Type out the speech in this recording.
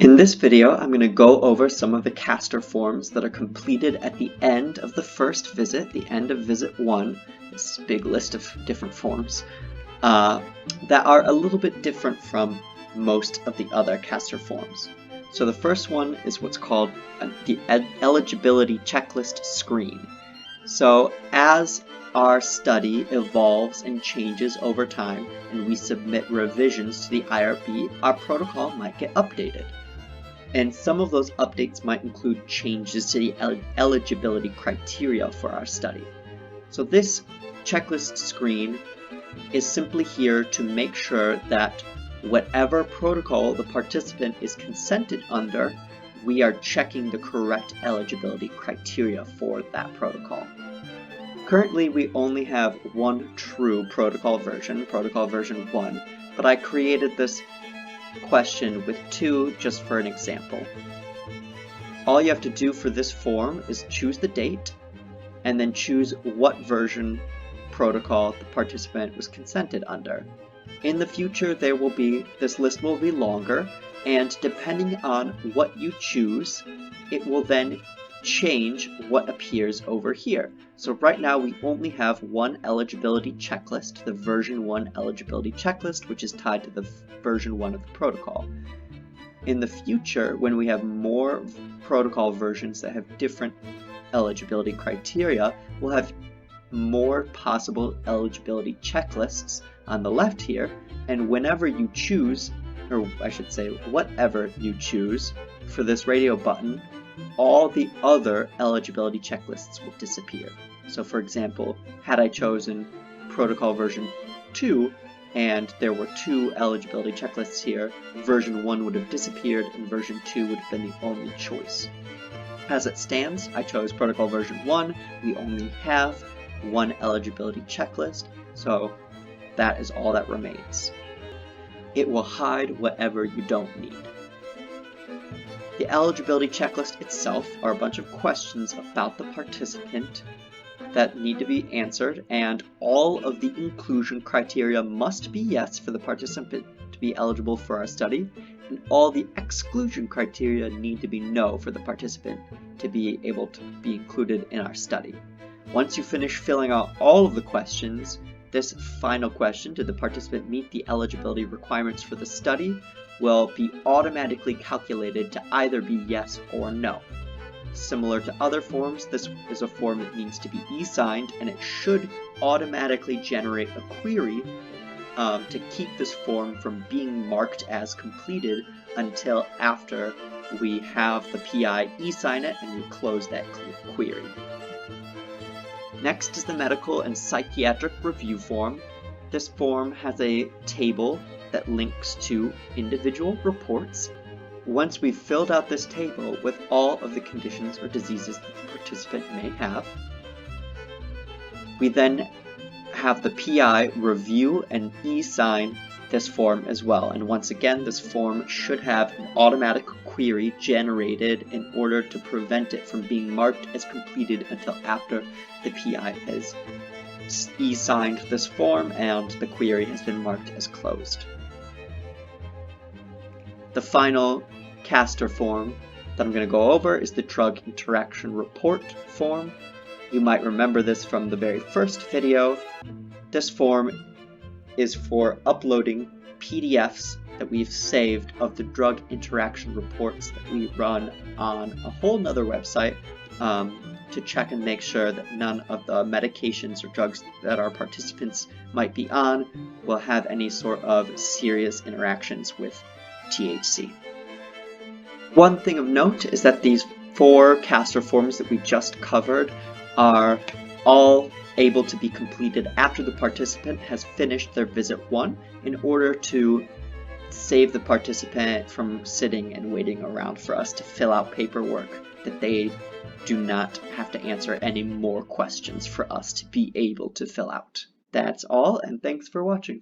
In this video, I'm going to go over some of the Castor forms that are completed at the end of the first visit, the end of visit 1, this big list of different forms, that are a little bit different from most of the other Castor forms. So the first one is what's called the eligibility checklist screen. So as our study evolves and changes over time and we submit revisions to the IRB, our protocol might get updated. And some of those updates might include changes to the eligibility criteria for our study. So this checklist screen is simply here to make sure that whatever protocol the participant is consented under, we are checking the correct eligibility criteria for that protocol. Currently, we only have one true protocol version 1, but I created this question with 2 just for an example. All you have to do for this form is choose the date and then choose what version protocol the participant was consented under. In the future, this list will be longer, and depending on what you choose, it will then change what appears over here. So right now we only have one eligibility checklist, the version 1 eligibility checklist, which is tied to the version 1 of the protocol. In the future, when we have more protocol versions that have different eligibility criteria, we'll have more possible eligibility checklists on the left here, and whenever you choose, or I should say whatever you choose for this radio button, all the other eligibility checklists will disappear. So for example, had I chosen protocol version 2 and there were 2 eligibility checklists here, version 1 would have disappeared and version 2 would have been the only choice. As it stands, I chose protocol version 1. We only have one eligibility checklist, so that is all that remains. It will hide whatever you don't need. The eligibility checklist itself are a bunch of questions about the participant that need to be answered, and all of the inclusion criteria must be yes for the participant to be eligible for our study, and all the exclusion criteria need to be no for the participant to be able to be included in our study. Once you finish filling out all of the questions, this final question, did the participant meet the eligibility requirements for the study, will be automatically calculated to either be yes or no. Similar to other forms, this is a form that needs to be e-signed, and it should automatically generate a query to keep this form from being marked as completed until after we have the PI e-sign it and we close that query. Next is the medical and psychiatric review form. This form has a table that links to individual reports. Once we've filled out this table with all of the conditions or diseases that the participant may have, we then have the PI review and e-sign this form as well. And once again, this form should have an automatic query generated in order to prevent it from being marked as completed until after the PI has e-signed this form and the query has been marked as closed. The final Castor form that I'm going to go over is the drug interaction report form. You might remember this from the very first video. This form is for uploading PDFs that we've saved of the drug interaction reports that we run on a whole nother website to check and make sure that none of the medications or drugs that our participants might be on will have any sort of serious interactions with THC. One thing of note is that these 4 Castor forms that we just covered are all able to be completed after the participant has finished their visit 1 in order to save the participant from sitting and waiting around for us to fill out paperwork that they do not have to answer any more questions for us to be able to fill out. That's all, and thanks for watching.